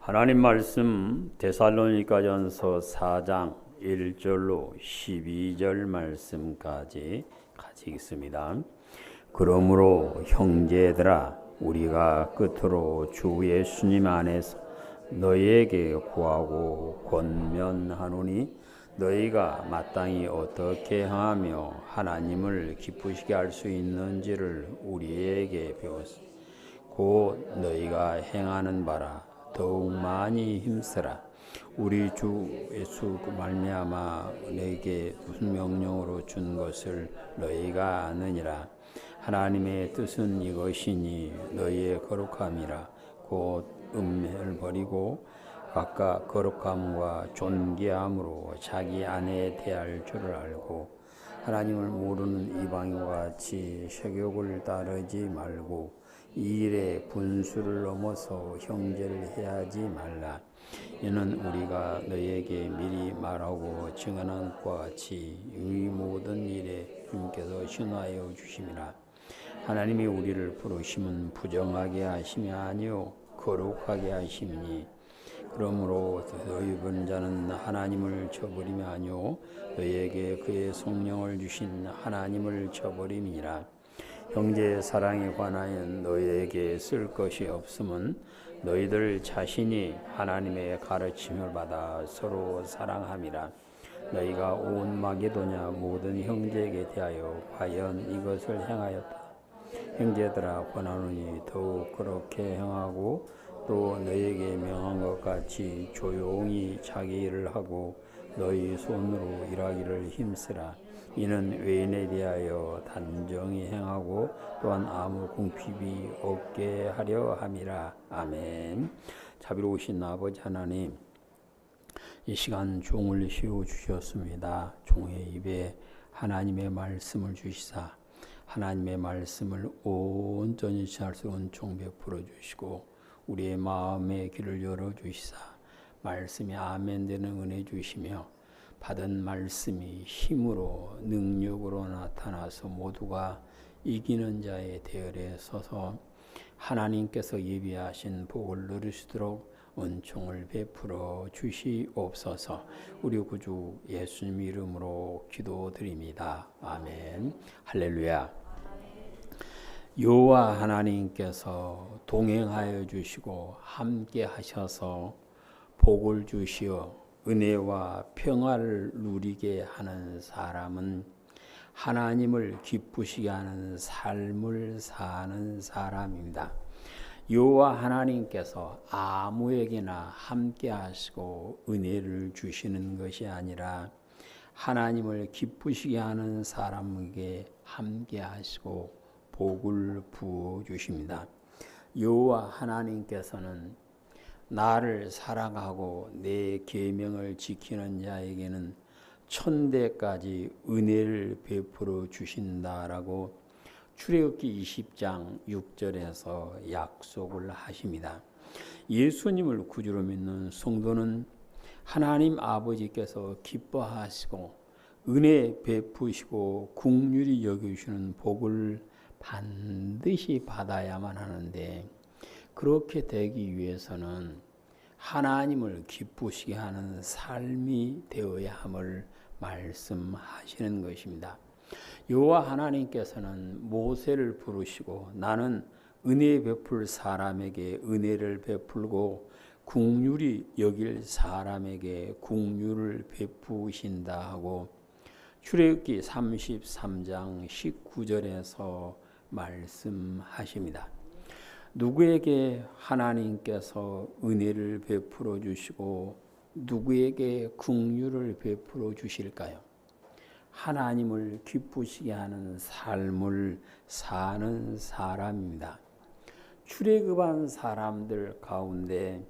하나님 말씀 데살로니가전서 4장 1절로 12절 말씀까지 같이 읽습니다. 그러므로 형제들아 우리가 끝으로 주 예수님 안에서 너희에게 구하고 권면하노니 너희가 마땅히 어떻게 행하며 하나님을 기쁘시게 할 수 있는지를 우리에게 배웠으니 곧 너희가 행하는 바라 더욱 많이 힘쓰라. 우리 주 예수 말미암아 너희에게 무슨 명령으로 준 것을 너희가 아느니라. 하나님의 뜻은 이것이니 너희의 거룩함이라. 곧 음해를 버리고 각각 거룩함과 존귀함으로 자기 아내에 대할 줄을 알고 하나님을 모르는 이방인과 같이 세욕을 따르지 말고 이 일에 분수를 넘어서 형제를 해하지 말라. 이는 우리가 너희에게 미리 말하고 증언한 것과 같이 이 모든 일에 주님께서 신하여 주심이라. 하나님이 우리를 부르심은 부정하게 하심이 아니요 거룩하게 하심이니 그러므로 너희 부른 자는 하나님을 저버림이 아니요 너희에게 그의 성령을 주신 하나님을 저버림이니라. 형제의 사랑에 관하여 너희에게 쓸 것이 없음은 너희들 자신이 하나님의 가르침을 받아 서로 사랑함이라. 너희가 온 마게도냐 모든 형제에게 대하여 과연 이것을 행하였다. 형제들아 권하노니 더욱 그렇게 행하고 또 너희에게 명한 것 같이 조용히 자기 일을 하고 너희 손으로 일하기를 힘쓰라. 이는 외인에 대하여 단정히 행하고 또한 아무 궁핍이 없게 하려 함이라. 아멘. 자비로우신 아버지 하나님, 이 시간 종을 씌워 주셨습니다. 종의 입에 하나님의 말씀을 주시사 하나님의 말씀을 온전히 할 수 있는 종 베풀어 주시고 우리의 마음의 길을 열어 주시사 말씀이 아멘 되는 은혜 주시며 받은 말씀이 힘으로 능력으로 나타나서 모두가 이기는 자의 대열에 서서 하나님께서 예비하신 복을 누리시도록 은총을 베풀어 주시옵소서. 우리 구주 예수님 이름으로 기도드립니다. 아멘. 할렐루야. 여호와 하나님께서 동행하여 주시고 함께 하셔서 복을 주시어 은혜와 평화를 누리게 하는 사람은 하나님을 기쁘시게 하는 삶을 사는 사람입니다. 여호와 하나님께서 아무에게나 함께 하시고 은혜를 주시는 것이 아니라 하나님을 기쁘시게 하는 사람에게 함께 하시고 복을 부어 주십니다. 여호와 하나님께서는 나를 사랑하고 내 계명을 지키는 자에게는 천대까지 은혜를 베풀어 주신다라고 출애굽기 20장 6절에서 약속을 하십니다. 예수님을 구주로 믿는 성도는 하나님 아버지께서 기뻐하시고 은혜 베푸시고 긍휼히 여기시는 복을 반드시 받아야만 하는데 그렇게 되기 위해서는 하나님을 기쁘시게 하는 삶이 되어야 함을 말씀하시는 것입니다. 여호와 하나님께서는 모세를 부르시고 나는 은혜 베풀 사람에게 은혜를 베풀고 긍휼히 여길 사람에게 긍휼을 베푸신다 하고 출애굽기 33장 19절에서 말씀하십니다. 누구에게 하나님께서 은혜를 베풀어 주시고 누구에게 긍휼을 베풀어 주실까요? 하나님을 기쁘시게 하는 삶을 사는 사람입니다. 출애굽한 사람들 가운데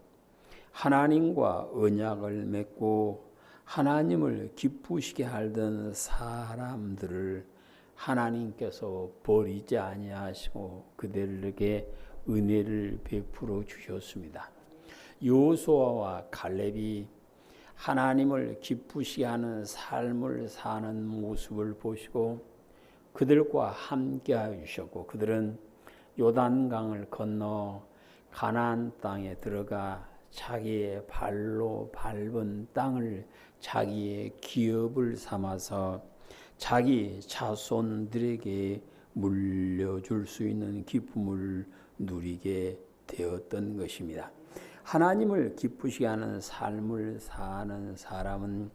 하나님과 언약을 맺고 하나님을 기쁘시게 하던 사람들을 하나님께서 버리지 아니하시고 그들에게 은혜를 베풀어 주셨습니다. 여호수아와 갈렙이 하나님을 기쁘시게 하는 삶을 사는 모습을 보시고 그들과 함께 하여 주셨고 그들은 요단강을 건너 가나안 땅에 들어가 자기의 발로 밟은 땅을 자기의 기업을 삼아서 자기 자손들에게 물려줄 수 있는 기쁨을 누리게 되었던 것입니다. 하나님을 기쁘시게 하는 삶을 사는 사람은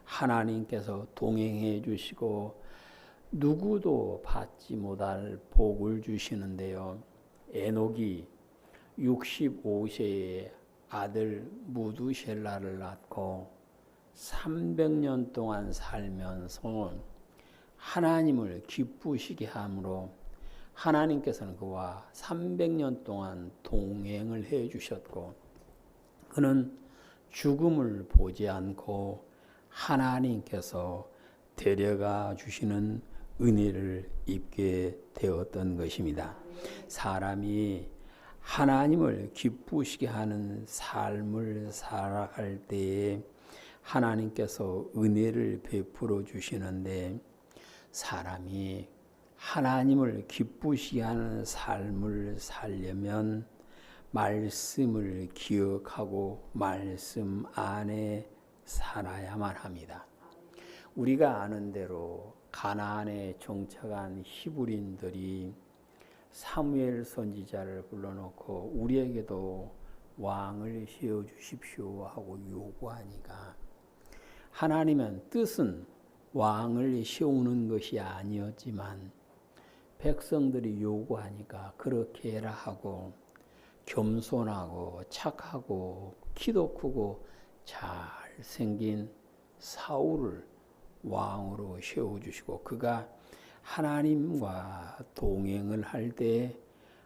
하나님께서 동행해 주시고 누구도 받지 못할 복을 주시는데요. 에녹이 65세에 아들 무두셀라를 낳고 300년 동안 살면서 하나님을 기쁘시게 함으로 하나님께서는 그와 300년 동안 동행을 해 주셨고 그는 죽음을 보지 않고 하나님께서 데려가 주시는 은혜를 입게 되었던 것입니다. 사람이 하나님을 기쁘시게 하는 삶을 살아갈 때에 하나님께서 은혜를 베풀어 주시는데 사람이 하나님을 기쁘시게 하는 삶을 살려면 말씀을 기억하고 말씀 안에 살아야만 합니다. 우리가 아는 대로 가나안에 정착한 히브리인들이 사무엘 선지자를 불러놓고 우리에게도 왕을 세워주십시오 하고 요구하니까 하나님은 뜻은 왕을 세우는 것이 아니었지만 백성들이 요구하니까 그렇게 해라 하고 겸손하고 착하고 키도 크고 잘생긴 사울을 왕으로 세워주시고 그가 하나님과 동행을 할 때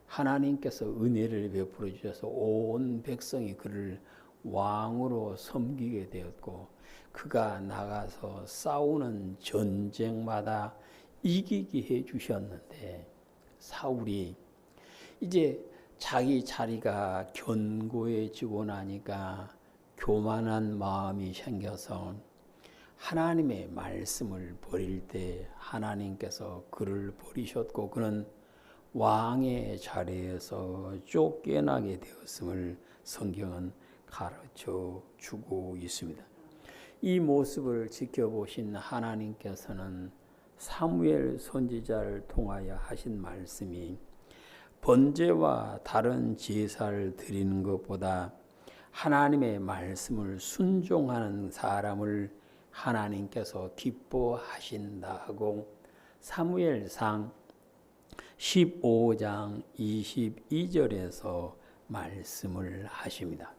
하나님께서 은혜를 베풀어 주셔서 온 백성이 그를 왕으로 섬기게 되었고 그가 나가서 싸우는 전쟁마다 이기게 해 주셨는데 사울이 이제 자기 자리가 견고해지고 나니까 교만한 마음이 생겨서 하나님의 말씀을 버릴 때 하나님께서 그를 버리셨고 그는 왕의 자리에서 쫓겨나게 되었음을 성경은 가르쳐 주고 있습니다. 이 모습을 지켜보신 하나님께서는 사무엘 선지자를 통하여 하신 말씀이 번제와 다른 제사를 드리는 것보다 하나님의 말씀을 순종하는 사람을 하나님께서 기뻐하신다 하고 사무엘상 15장 22절에서 말씀을 하십니다.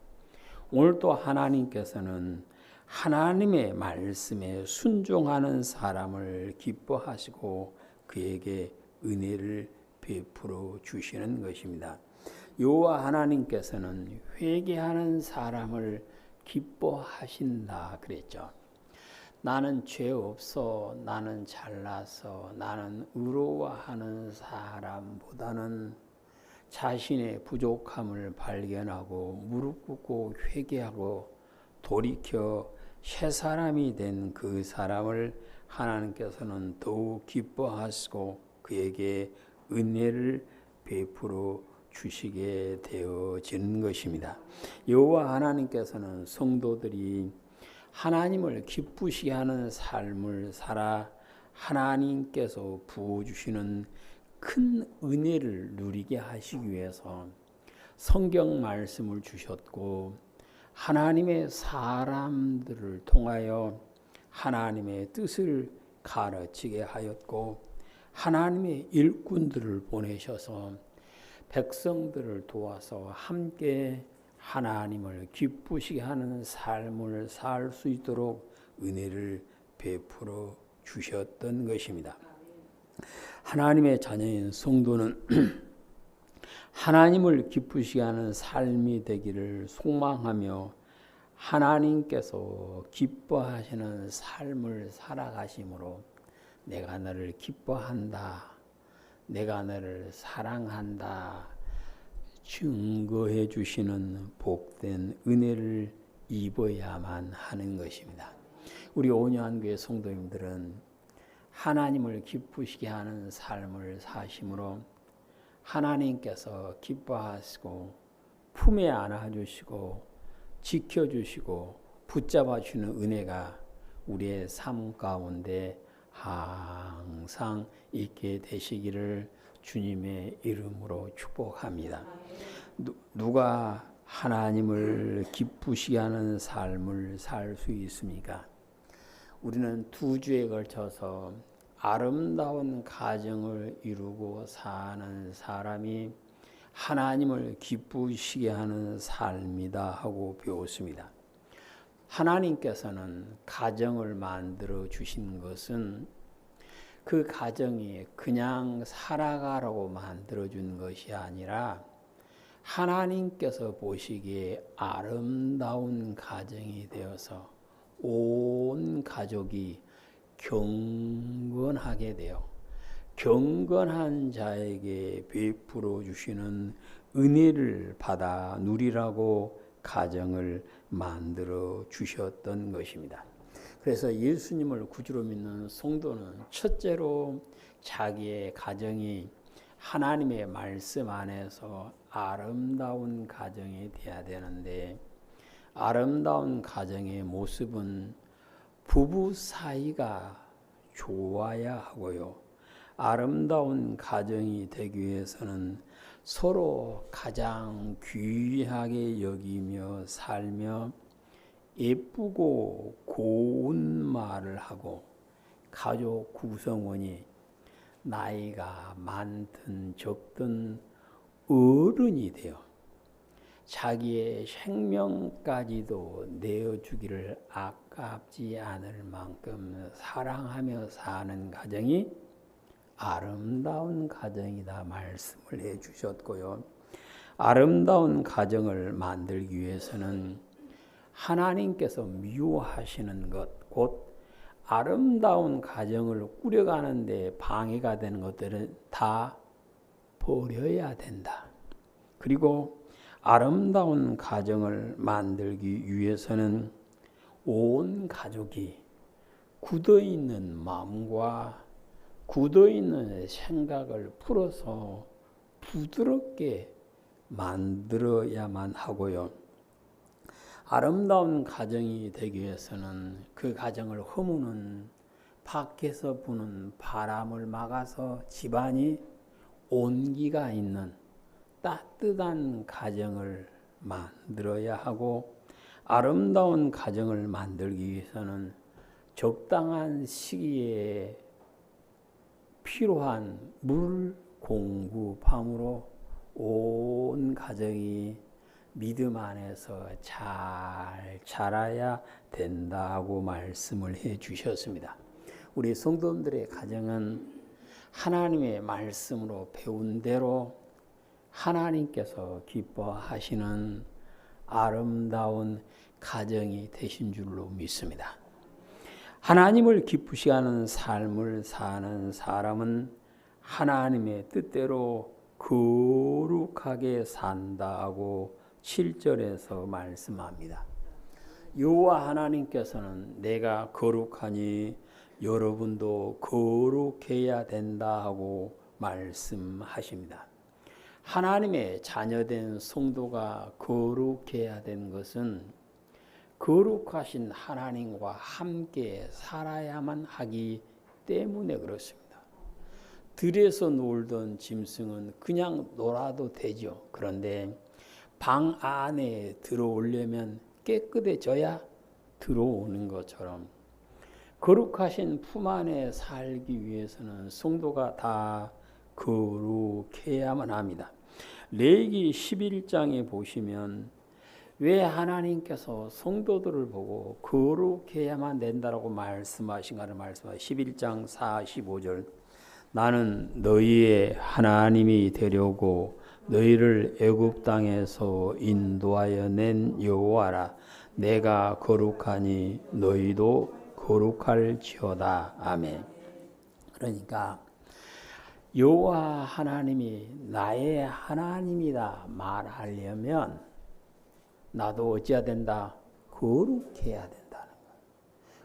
오늘 또 하나님께서는 하나님의 말씀에 순종하는 사람을 기뻐하시고 그에게 은혜를 베풀어 주시는 것입니다. 여호와 하나님께서는 회개하는 사람을 기뻐하신다 그랬죠. 나는 죄 없어, 나는 잘나서, 나는 의로워하는 사람보다는 자신의 부족함을 발견하고 무릎 꿇고 회개하고 돌이켜 새 사람이 된 그 사람을 하나님께서는 더욱 기뻐하시고 그에게 은혜를 베풀어 주시게 되어지는 것입니다. 여호와 하나님께서는 성도들이 하나님을 기쁘시게 하는 삶을 살아 하나님께서 부어주시는 큰 은혜를 누리게 하시기 위해서 성경 말씀을 주셨고 하나님의 사람들을 통하여 하나님의 뜻을 가르치게 하였고 하나님의 일꾼들을 보내셔서 백성들을 도와서 함께 하나님을 기쁘시게 하는 삶을 살 수 있도록 은혜를 베풀어 주셨던 것입니다. 하나님의 자녀인 성도는 하나님을 기쁘시게 하는 삶이 되기를 소망하며 하나님께서 기뻐하시는 삶을 살아가심으로 내가 너를 기뻐한다, 내가 너를 사랑한다 증거해 주시는 복된 은혜를 입어야만 하는 것입니다. 우리 온유한교회 성도님들은 하나님을 기쁘시게 하는 삶을 사심으로 하나님께서 기뻐하시고 품에 안아주시고 지켜주시고 붙잡아주는 은혜가 우리의 삶 가운데 항상 있게 되시기를 주님의 이름으로 축복합니다. 누가 하나님을 기쁘시게 하는 삶을 살 수 있습니까? 우리는 2주에 걸쳐서 아름다운 가정을 이루고 사는 사람이 하나님을 기쁘시게 하는 삶이다 하고 배웠습니다. 하나님께서는 가정을 만들어 주신 것은 그 가정이 그냥 살아가라고 만들어 준 것이 아니라 하나님께서 보시기에 아름다운 가정이 되어서 온 가족이 경건하게 되어 경건한 자에게 베풀어 주시는 은혜를 받아 누리라고 가정을 만들어 주셨던 것입니다. 그래서 예수님을 구주로 믿는 성도는 첫째로 자기의 가정이 하나님의 말씀 안에서 아름다운 가정이 되어야 되는데, 아름다운 가정의 모습은 부부 사이가 좋아야 하고요. 아름다운 가정이 되기 위해서는 서로 가장 귀하게 여기며 살며 예쁘고 고운 말을 하고 가족 구성원이 나이가 많든 적든 어른이 되어 자기의 생명까지도 내어주기를 아깝지 않을 만큼 사랑하며 사는 가정이 아름다운 가정이다 말씀을 해주셨고요. 아름다운 가정을 만들기 위해서는 하나님께서 미워하시는 것, 곧 아름다운 가정을 꾸려가는데 방해가 되는 것들은 다 버려야 된다. 그리고 아름다운 가정을 만들기 위해서는 온 가족이 굳어있는 마음과 굳어있는 생각을 풀어서 부드럽게 만들어야만 하고요. 아름다운 가정이 되기 위해서는 그 가정을 허무는 밖에서 부는 바람을 막아서 집안이 온기가 있는 따뜻한 가정을 만들어야 하고, 아름다운 가정을 만들기 위해서는 적당한 시기에 필요한 물 공급함으로 온 가정이 믿음 안에서 잘 자라야 된다고 말씀을 해 주셨습니다. 우리 성도님들의 가정은 하나님의 말씀으로 배운 대로 하나님께서 기뻐하시는 아름다운 가정이 되신 줄로 믿습니다. 하나님을 기쁘시게 하는 삶을 사는 사람은 하나님의 뜻대로 거룩하게 산다고 7절에서 말씀합니다. 여호와 하나님께서는 내가 거룩하니 여러분도 거룩해야 된다 하고 말씀하십니다. 하나님의 자녀된 성도가 거룩해야 된 것은 거룩하신 하나님과 함께 살아야만 하기 때문에 그렇습니다. 들에서 놀던 짐승은 그냥 놀아도 되죠. 그런데 방 안에 들어오려면 깨끗해져야 들어오는 것처럼 거룩하신 품 안에 살기 위해서는 성도가 다 거룩해야만 합니다. 레위기 11장에 보시면 왜 하나님께서 성도들을 보고 거룩해야만 된다라고 말씀하신가를 말씀하시죠. 11장 45절 나는 너희의 하나님이 되려고 너희를 애굽 땅에서 인도하여 낸 여호와라. 내가 거룩하니 너희도 거룩할지어다. 아멘. 그러니까 여호와 하나님이 나의 하나님이다 말하려면 나도 어찌해야 된다? 거룩해야 된다는 거예요.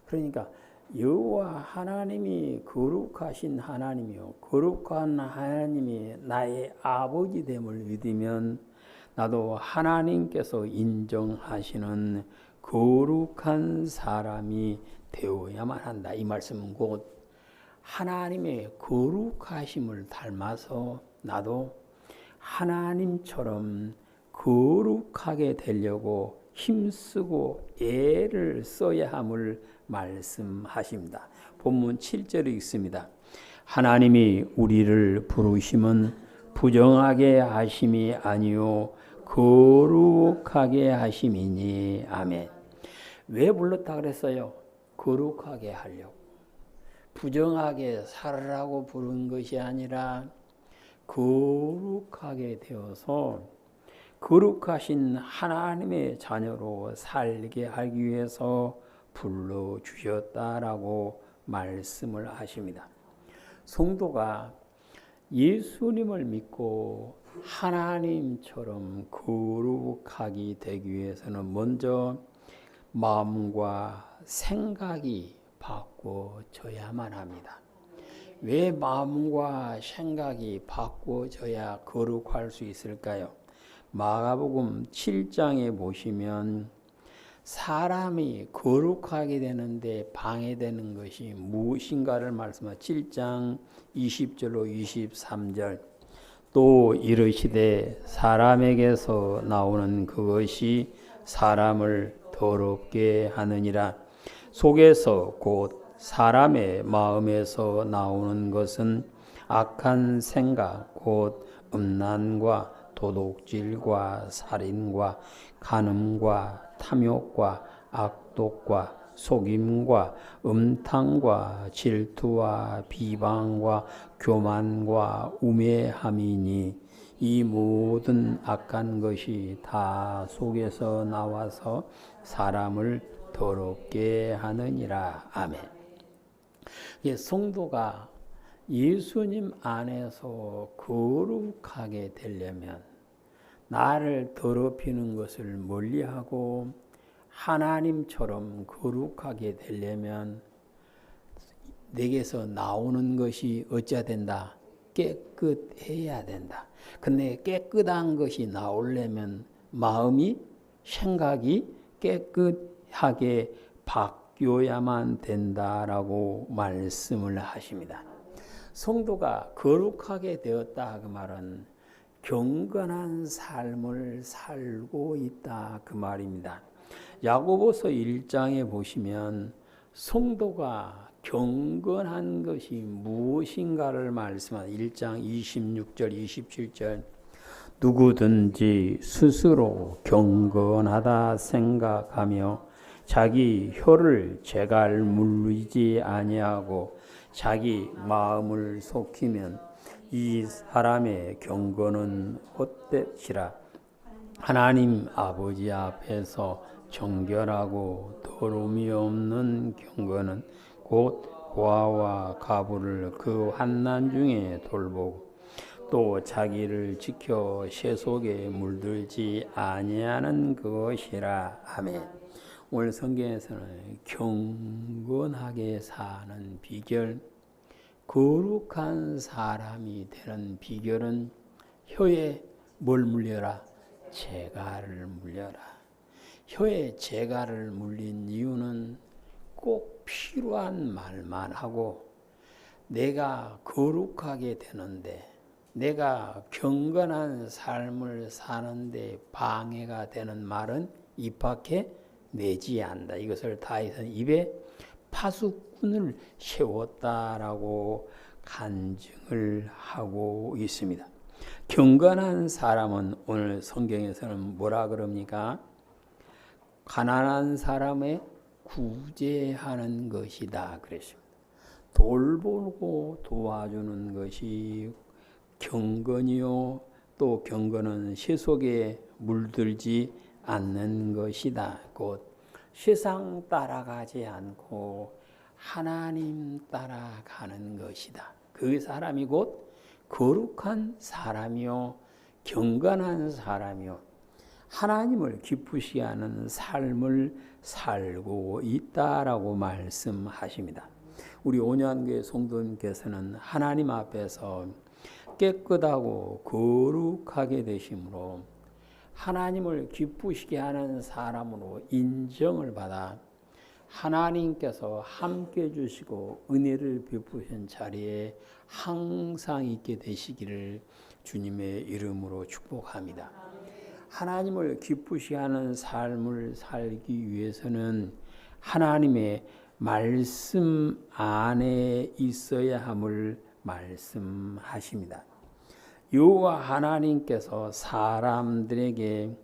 그러니까 여호와 하나님이 거룩하신 하나님이요, 거룩한 하나님이 나의 아버지 됨을 믿으면 나도 하나님께서 인정하시는 거룩한 사람이 되어야만 한다. 이 말씀은 곧 하나님의 거룩하심을 닮아서 나도 하나님처럼 거룩하게 되려고 힘쓰고 애를 써야 함을 말씀하십니다. 본문 7절에 있습니다. 하나님이 우리를 부르심은 부정하게 하심이 아니요 거룩하게 하심이니. 아멘. 왜 불렀다 그랬어요? 거룩하게 하려고. 부정하게 살으라고 부른 것이 아니라 거룩하게 되어서 거룩하신 하나님의 자녀로 살게 하기 위해서 불러주셨다라고 말씀을 하십니다. 성도가 예수님을 믿고 하나님처럼 거룩하게 되기 위해서는 먼저 마음과 생각이 바꿔져야만 합니다. 왜 마음과 생각이 바꿔져야 거룩할 수 있을까요? 마가복음 7장에 보시면 사람이 거룩하게 되는데 방해되는 것이 무엇인가를 말씀하십니다. 7장 20절로 23절. 또 이르시되 사람에게서 나오는 그것이 사람을 더럽게 하느니라. 속에서 곧 사람의 마음에서 나오는 것은 악한 생각, 곧 음란과 도둑질과 살인과 간음과 탐욕과 악독과 속임과 음탕과 질투와 비방과 교만과 우매함이니 이 모든 악한 것이 다 속에서 나와서 사람을 더럽게 하느니라. 아멘. 성도가 예수님 안에서 거룩하게 되려면 나를 더럽히는 것을 멀리하고 하나님처럼 거룩하게 되려면 내게서 나오는 것이 어찌해야 된다? 깨끗해야 된다. 근데 깨끗한 것이 나오려면 마음이 생각이 깨끗하게 바뀌어야만 된다라고 말씀을 하십니다. 성도가 거룩하게 되었다 그 말은 경건한 삶을 살고 있다 그 말입니다. 야고보서 1장에 보시면 성도가 경건한 것이 무엇인가를 말씀합니다. 1장 26절 27절. 누구든지 스스로 경건하다 생각하며 자기 혀를 재갈 물리지 아니하고 자기 마음을 속이면 이 사람의 경건은 헛되시라. 하나님 아버지 앞에서 정결하고 더러움이 없는 경건은 곧 고아와 가부를 그 환난 중에 돌보고 또 자기를 지켜 세속에 물들지 아니하는 것이라. 아멘. 오늘 성경에서는 경건하게 사는 비결, 거룩한 사람이 되는 비결은 혀에 뭘 물려라? 재갈을 물려라. 혀에 재갈을 물린 이유는 꼭 필요한 말만 하고 내가 거룩하게 되는데 내가 경건한 삶을 사는데 방해가 되는 말은 입 밖에 내지 않는다. 이것을 다윗은 입에 파수꾼을 세웠다라고 간증을 하고 있습니다. 경건한 사람은 오늘 성경에서는 뭐라 그럽니까? 가난한 사람의 구제하는 것이다 그랬습니다. 돌보고 도와주는 것이 경건이요, 또 경건은 세속에 물들지 않는 것이다. 곧 세상 따라가지 않고 하나님 따라가는 것이다. 그 사람이 곧 거룩한 사람이요, 경건한 사람이요, 하나님을 기쁘시게 하는 삶을 살고 있다라고 말씀하십니다. 우리 온양교회 성도님께서는 하나님 앞에서 깨끗하고 거룩하게 되심으로 하나님을 기쁘시게 하는 사람으로 인정을 받아 하나님께서 함께 해주시고 은혜를 베푸신 자리에 항상 있게 되시기를 주님의 이름으로 축복합니다. 하나님을 기쁘시게 하는 삶을 살기 위해서는 하나님의 말씀 안에 있어야 함을 말씀하십니다. 여호와 하나님께서 사람들에게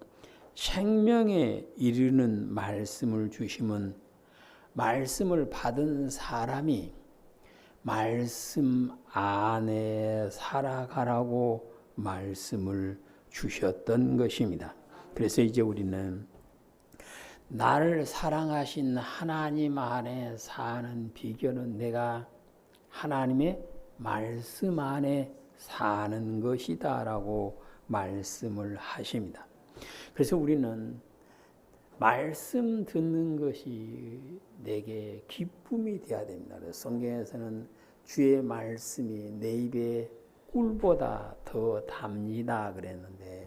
생명에 이르는 말씀을 주심은 말씀을 받은 사람이 말씀 안에 살아가라고 말씀을 주셨던 것입니다. 그래서 이제 우리는 나를 사랑하신 하나님 안에 사는 비결은 내가 하나님의 말씀 안에 사는 것이다 라고 말씀을 하십니다. 그래서 우리는 말씀 듣는 것이 내게 기쁨이 되어야 됩니다. 성경에서는 주의 말씀이 내 입에 꿀보다 더 답니다 그랬는데,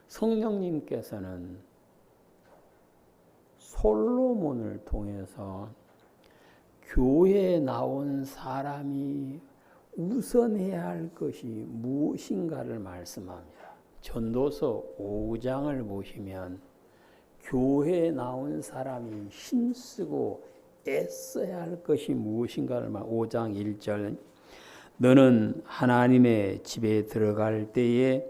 성령님께서는 솔로몬을 통해서 교회에 나온 사람이 우선해야 할 것이 무엇인가를 말씀합니다. 전도서 5장을 보시면 교회에 나온 사람이 힘쓰고 애써야 할 것이 무엇인가를 5장 1절 너는 하나님의 집에 들어갈 때에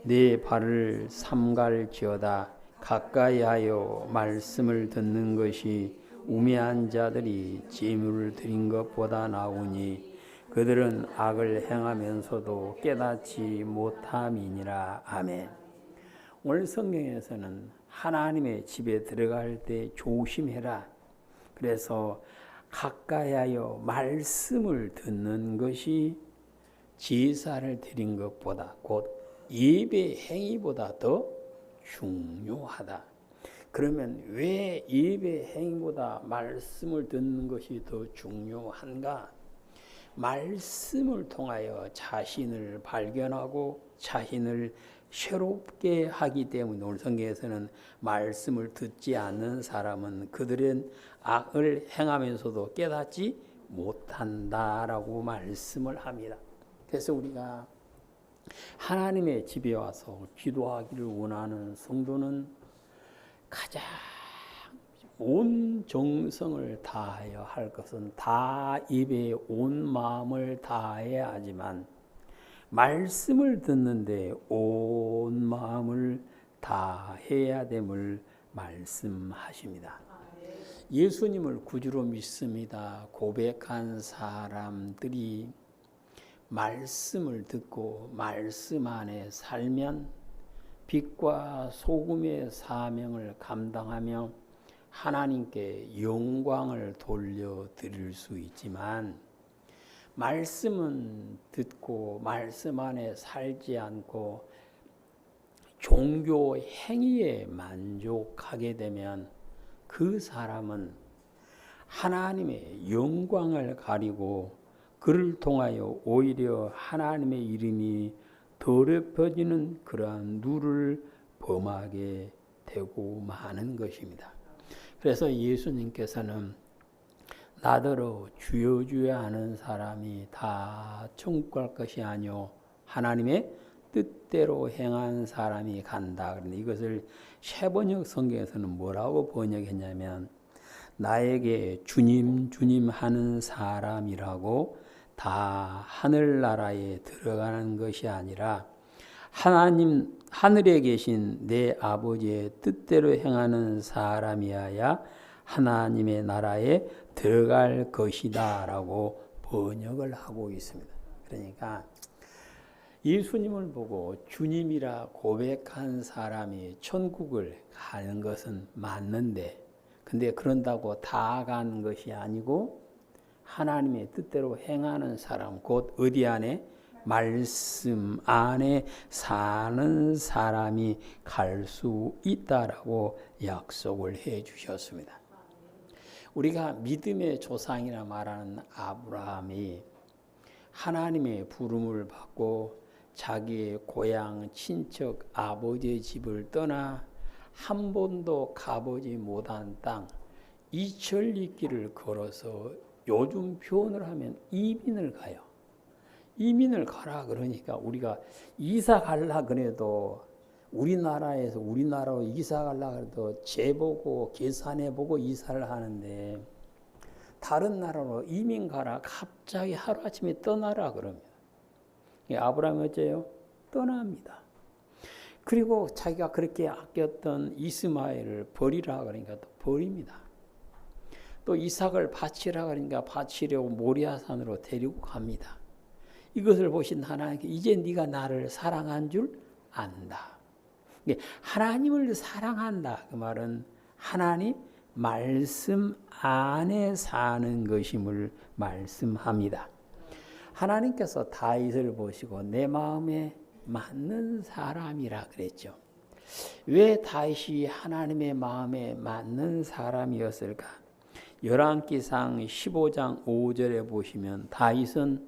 내 발을 삼갈지어다 가까이하여 말씀을 듣는 것이 우매한 자들이 재물을 드린 것보다 나으니 그들은 악을 행하면서도 깨닫지 못함이니라. 아멘. 오늘 성경에서는 하나님의 집에 들어갈 때 조심해라. 그래서 가까이하여 말씀을 듣는 것이 제사를 드린 것보다 곧 예배 행위보다 더 중요하다. 그러면 왜 예배 행위보다 말씀을 듣는 것이 더 중요한가? 말씀을 통하여 자신을 발견하고 자신을 새롭게 하기 때문에 오늘 성경에서는 말씀을 듣지 않는 사람은 그들은 악을 행하면서도 깨닫지 못한다라고 말씀을 합니다. 그래서 우리가 하나님의 집에 와서 기도하기를 원하는 성도는 가장 온 정성을 다하여 할 것은 다 입에 온 마음을 다해야 하지만 말씀을 듣는데 온 마음을 다해야 됨을 말씀하십니다. 예수님을 구주로 믿습니다 고백한 사람들이 말씀을 듣고 말씀 안에 살면 빛과 소금의 사명을 감당하며 하나님께 영광을 돌려드릴 수 있지만 말씀은 듣고 말씀 안에 살지 않고 종교 행위에 만족하게 되면 그 사람은 하나님의 영광을 가리고 그를 통하여 오히려 하나님의 이름이 더럽혀지는 그러한 누를 범하게 되고 마는 것입니다. 그래서 예수님께서는 나더러 주여 주여 하는 사람이 다 천국 갈 것이 아니요 하나님의 뜻대로 행한 사람이 간다. 그런데 이것을 쉐번역 성경에서는 뭐라고 번역했냐면 나에게 주님 주님 하는 사람이라고 다 하늘나라에 들어가는 것이 아니라 하나님 하늘에 계신 내 아버지의 뜻대로 행하는 사람이어야 하나님의 나라에 들어갈 것이다 라고 번역을 하고 있습니다. 그러니까 예수님을 보고 주님이라 고백한 사람이 천국을 가는 것은 맞는데 근데 그런다고 다 가는 것이 아니고 하나님의 뜻대로 행하는 사람 곧 어디 안에 말씀 안에 사는 사람이 갈 수 있다라고 약속을 해 주셨습니다. 우리가 믿음의 조상이라 말하는 아브라함이 하나님의 부름을 받고 자기의 고향, 친척, 아버지의 집을 떠나 한 번도 가보지 못한 땅, 이천리길을 걸어서 요즘 표현을 하면 이민을 가요. 이민을 가라 그러니까 우리가 이사 갈라 그래도 우리나라에서 우리나라로 이사 갈라 그래도 재보고 계산해보고 이사를 하는데 다른 나라로 이민 가라 갑자기 하루아침에 떠나라 그럽니다. 아브라함이 어째요? 떠납니다. 그리고 자기가 그렇게 아꼈던 이스마엘을 버리라 그러니까 또 버립니다. 또 이삭을 바치라 그러니까 바치려고 모리아산으로 데리고 갑니다. 이것을 보신 하나님께 이제 네가 나를 사랑한 줄 안다. 하나님을 사랑한다. 그 말은 하나님 말씀 안에 사는 것임을 말씀합니다. 하나님께서 다윗을 보시고 내 마음에 맞는 사람이라 그랬죠. 왜 다윗이 하나님의 마음에 맞는 사람이었을까? 열왕기상 15장 5절에 보시면 다윗은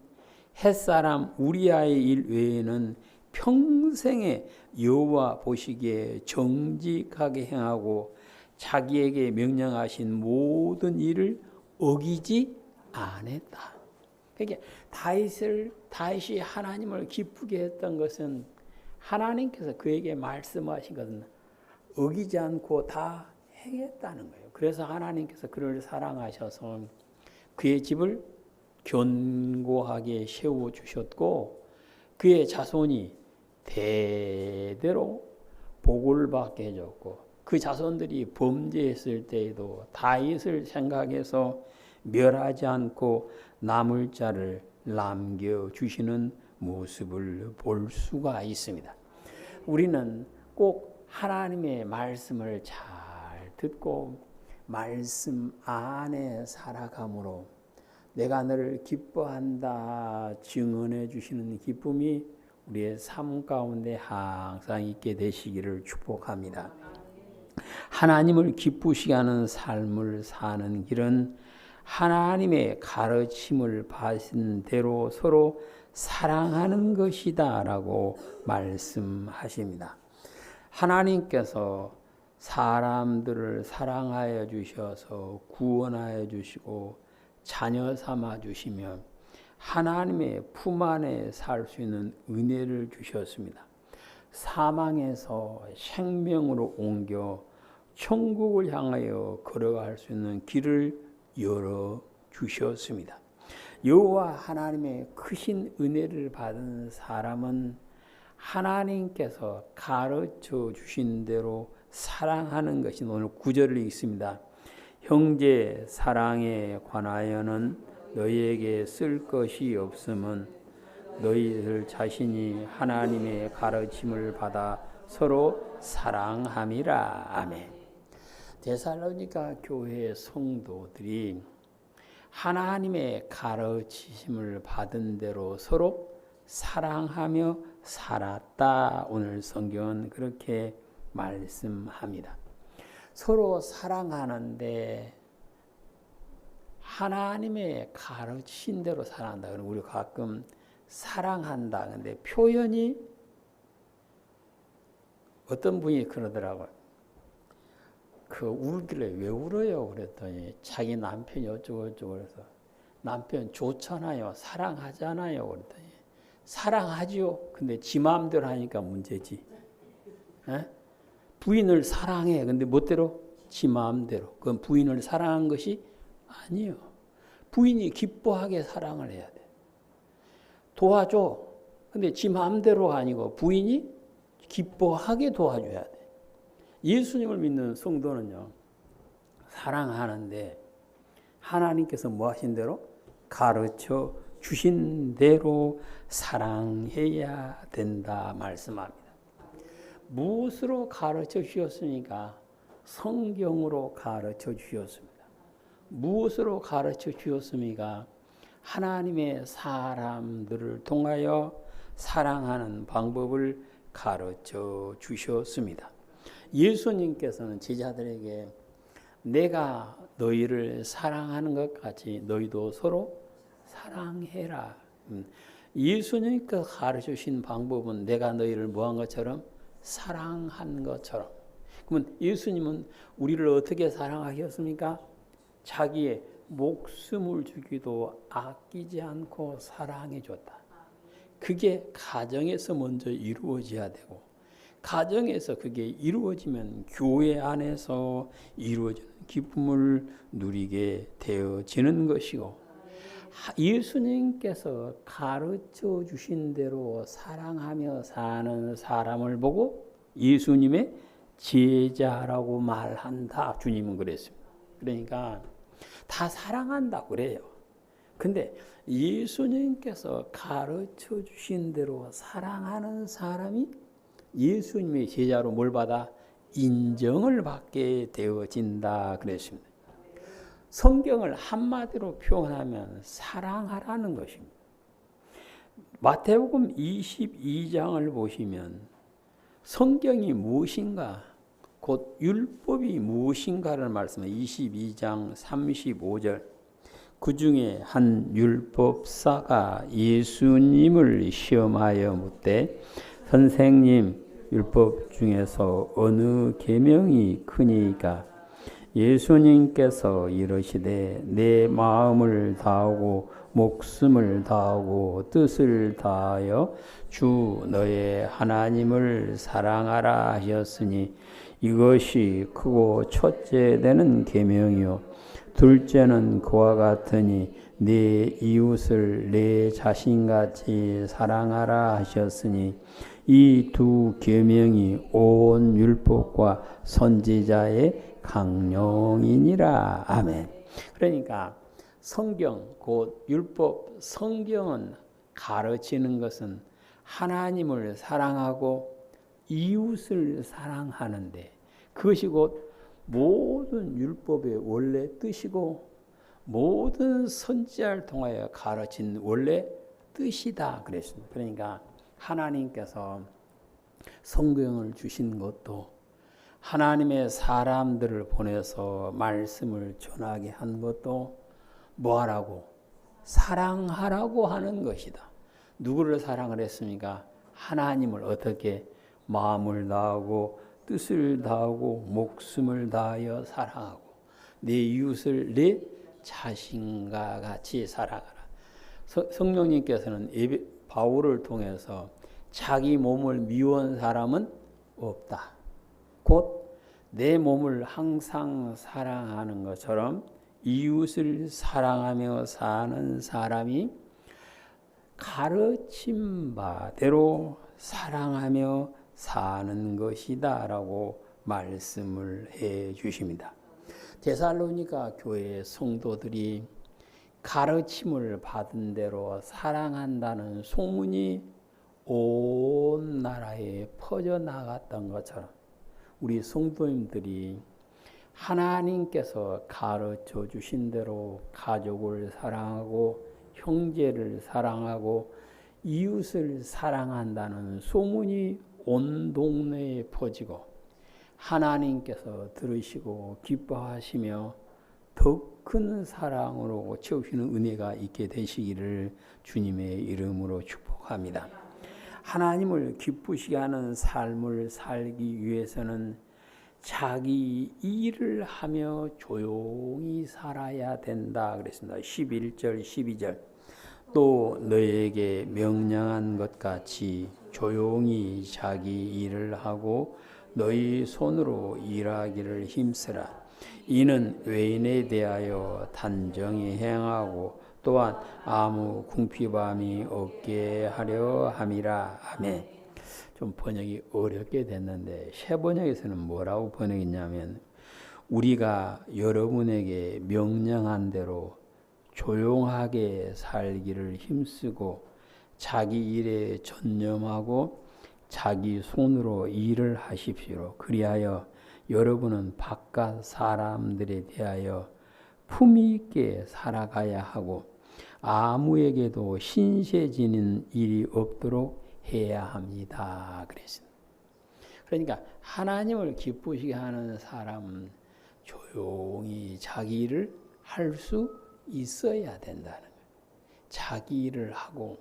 햇사람 우리아의 일 외에는 평생에 여호와 보시기에 정직하게 행하고 자기에게 명령하신 모든 일을 어기지 않았다. 그러니까 다윗이 하나님을 기쁘게 했던 것은 하나님께서 그에게 말씀하신 것은 어기지 않고 다 행했다는 거예요. 그래서 하나님께서 그를 사랑하셔서 그의 집을 견고하게 세워주셨고 그의 자손이 대대로 복을 받게 해줬고 그 자손들이 범죄했을 때에도 다윗을 생각해서 멸하지 않고 남을 자를 남겨주시는 모습을 볼 수가 있습니다. 우리는 꼭 하나님의 말씀을 잘 듣고 말씀 안에 살아감으로 내가 너를 기뻐한다 증언해 주시는 기쁨이 우리의 삶 가운데 항상 있게 되시기를 축복합니다. 하나님을 기쁘시게 하는 삶을 사는 길은 하나님의 가르침을 받은 대로 서로 사랑하는 것이다 라고 말씀하십니다. 하나님께서 사람들을 사랑하여 주셔서 구원하여 주시고 자녀 삼아 주시며 하나님의 품 안에 살 수 있는 은혜를 주셨습니다. 사망에서 생명으로 옮겨 천국을 향하여 걸어갈 수 있는 길을 열어 주셨습니다. 여호와 하나님의 크신 은혜를 받은 사람은 하나님께서 가르쳐 주신 대로 사랑하는 것이 오늘 9절을 읽습니다. 형제 사랑에 관하여는 너희에게 쓸 것이 없음은 너희들 자신이 하나님의 가르침을 받아 서로 사랑함이라. 아멘. 데살로니가 교회 성도들이 하나님의 가르치심을 받은 대로 서로 사랑하며 살았다. 오늘 성경은 그렇게 말씀합니다. 서로 사랑하는데 하나님의 가르친 대로 사랑한다. 우리 가끔 사랑한다. 근데 표현이 어떤 분이 그러더라고요. 울길래 왜 울어요? 그랬더니 자기 남편이 어쩌고 그래서 남편 좋잖아요. 사랑하잖아요. 그랬더니 사랑하지요. 근데 지 마음대로 하니까 문제지. 에? 부인을 사랑해. 근데 멋대로 지 마음대로. 그건 부인을 사랑한 것이 아니요. 부인이 기뻐하게 사랑을 해야 돼. 도와줘. 근데 지 마음대로가 아니고 부인이 기뻐하게 도와줘야 돼. 예수님을 믿는 성도는요, 사랑하는데 하나님께서 뭐 하신 대로? 가르쳐 주신 대로 사랑해야 된다 말씀합니다. 무엇으로 가르쳐 주셨습니까? 성경으로 가르쳐 주셨습니다. 무엇으로 가르쳐 주셨습니까? 하나님의 사람들을 통하여 사랑하는 방법을 가르쳐 주셨습니다. 예수님께서는 제자들에게 내가 너희를 사랑하는 것 같이 너희도 서로 사랑해라. 예수님께서 가르치신 방법은 내가 너희를 뭐한 것처럼 사랑한 것처럼. 그러면 예수님은 우리를 어떻게 사랑하셨습니까? 자기의 목숨을 주기도 아끼지 않고 사랑해 줬다. 그게 가정에서 먼저 이루어져야 되고, 가정에서 그게 이루어지면 교회 안에서 이루어지는 기쁨을 누리게 되어지는 것이고, 예수님께서 가르쳐 주신 대로 사랑하며 사는 사람을 보고 예수님의 제자라고 말한다. 주님은 그랬습니다. 그러니까 다 사랑한다고 그래요. 근데 예수님께서 가르쳐 주신 대로 사랑하는 사람이 예수님의 제자로 뭘 받아? 인정을 받게 되어진다 그랬습니다. 성경을 한마디로 표현하면 사랑하라는 것입니다. 마태복음 22장을 보시면 성경이 무엇인가, 곧 율법이 무엇인가를 말씀해 22장 35절. 그 중에 한 율법사가 예수님을 시험하여 묻되 선생님, 율법 중에서 어느 계명이 크니까? 예수님께서 이르시되 내 마음을 다하고 목숨을 다하고 뜻을 다하여 주 너의 하나님을 사랑하라 하셨으니 이것이 크고 첫째 되는 계명이요 둘째는 그와 같으니 내 이웃을 내 자신같이 사랑하라 하셨으니 이 두 계명이 온 율법과 선지자의 강령이니라. 아멘. 그러니까 성경, 곧 율법, 성경은 가르치는 것은 하나님을 사랑하고 이웃을 사랑하는데, 그것이 곧 모든 율법의 원래 뜻이고 모든 선지자를 통하여 가르친 원래 뜻이다 그랬습니다. 그러니까 하나님께서 성경을 주신 것도 하나님의 사람들을 보내서 말씀을 전하게 한 것도 뭐하라고? 사랑하라고 하는 것이다. 누구를 사랑을 했습니까? 하나님을. 어떻게? 마음을 다하고 뜻을 다하고 목숨을 다하여 사랑하고 내 이웃을 내 자신과 같이 사랑하라. 성령님께서는 바울을 통해서 자기 몸을 미워한 사람은 없다. 곧 내 몸을 항상 사랑하는 것처럼 이웃을 사랑하며 사는 사람이 가르침 바대로 사랑하며 사는 것이다 라고 말씀을 해 주십니다. 데살로니가 교회 성도들이 가르침을 받은 대로 사랑한다는 소문이 온 나라에 퍼져나갔던 것처럼 우리 성도님들이 하나님께서 가르쳐 주신 대로 가족을 사랑하고 형제를 사랑하고 이웃을 사랑한다는 소문이 온 동네에 퍼지고 하나님께서 들으시고 기뻐하시며 더 큰 사랑으로 채우시는 은혜가 있게 되시기를 주님의 이름으로 축복합니다. 하나님을 기쁘시게 하는 삶을 살기 위해서는 자기 일을 하며 조용히 살아야 된다 그랬습니다. 11절 12절. 또 너에게 명령한 것 같이 조용히 자기 일을 하고 너희 손으로 일하기를 힘쓰라. 이는 외인에 대하여 단정히 행하고 또한 아무 궁핍함이 없게 하려 함이라. 아멘. 좀 번역이 어렵게 됐는데 새 번역에서는 뭐라고 번역했냐면 우리가 여러분에게 명령한 대로 조용하게 살기를 힘쓰고 자기 일에 전념하고 자기 손으로 일을 하십시오. 그리하여 여러분은 바깥 사람들에 대하여 품위 있게 살아가야 하고 아무에게도 신세지는 일이 없도록 해야 합니다. 그랬습니다. 그러니까 하나님을 기쁘시게 하는 사람은 조용히 자기 일을 할 수 있어야 된다는 거예요. 자기 일을 하고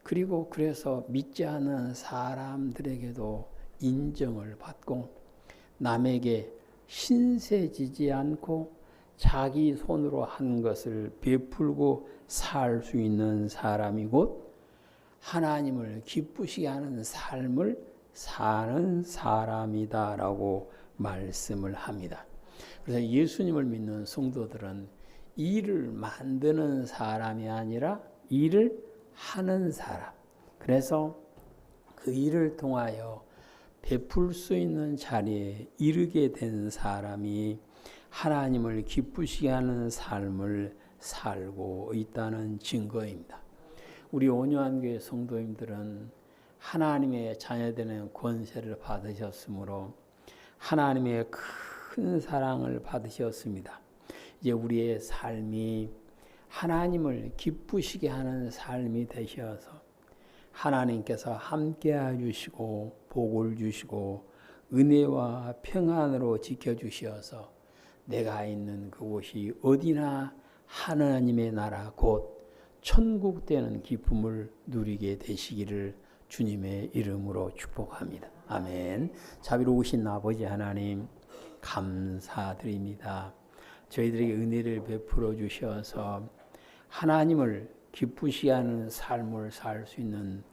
그리고 그래서 믿지 않는 사람들에게도 인정을 받고 남에게 신세지지 않고 자기 손으로 한 것을 베풀고 살 수 있는 사람이 곧 하나님을 기쁘시게 하는 삶을 사는 사람이다라고 말씀을 합니다. 그래서 예수님을 믿는 성도들은 일을 만드는 사람이 아니라 일을 하는 사람. 그래서 그 일을 통하여 베풀 수 있는 자리에 이르게 된 사람이 하나님을 기쁘시게 하는 삶을 살고 있다는 증거입니다. 우리 온유한교회 성도님들은 하나님의 자녀되는 권세를 받으셨으므로 하나님의 큰 사랑을 받으셨습니다. 이제 우리의 삶이 하나님을 기쁘시게 하는 삶이 되셔서 하나님께서 함께해 주시고 복을 주시고 은혜와 평안으로 지켜주셔서 내가 있는 그곳이 어디나 하나님의 나라 곧 천국 되는 기쁨을 누리게 되시기를 주님의 이름으로 축복합니다. 아멘. 자비로우신 아버지 하나님 감사드립니다. 저희들에게 은혜를 베풀어 주셔서 하나님을 기쁘시게 하는 삶을 살 수 있는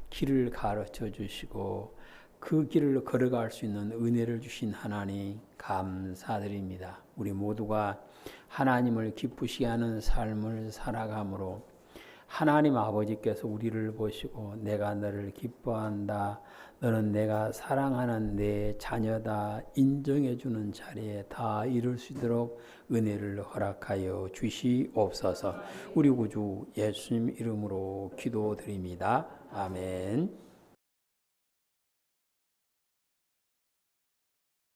길을 가르쳐 주시고 그 길을 걸어갈 수 있는 은혜를 주신 하나님 감사드립니다. 우리 모두가 하나님을 기쁘시게 하는 삶을 살아감으로 하나님 아버지께서 우리를 보시고 내가 너를 기뻐한다. 너는 내가 사랑하는 내 자녀다. 인정해 주는 자리에 다 이룰 수 있도록 은혜를 허락하여 주시옵소서. 우리 구주 예수님 이름으로 기도드립니다. 아멘.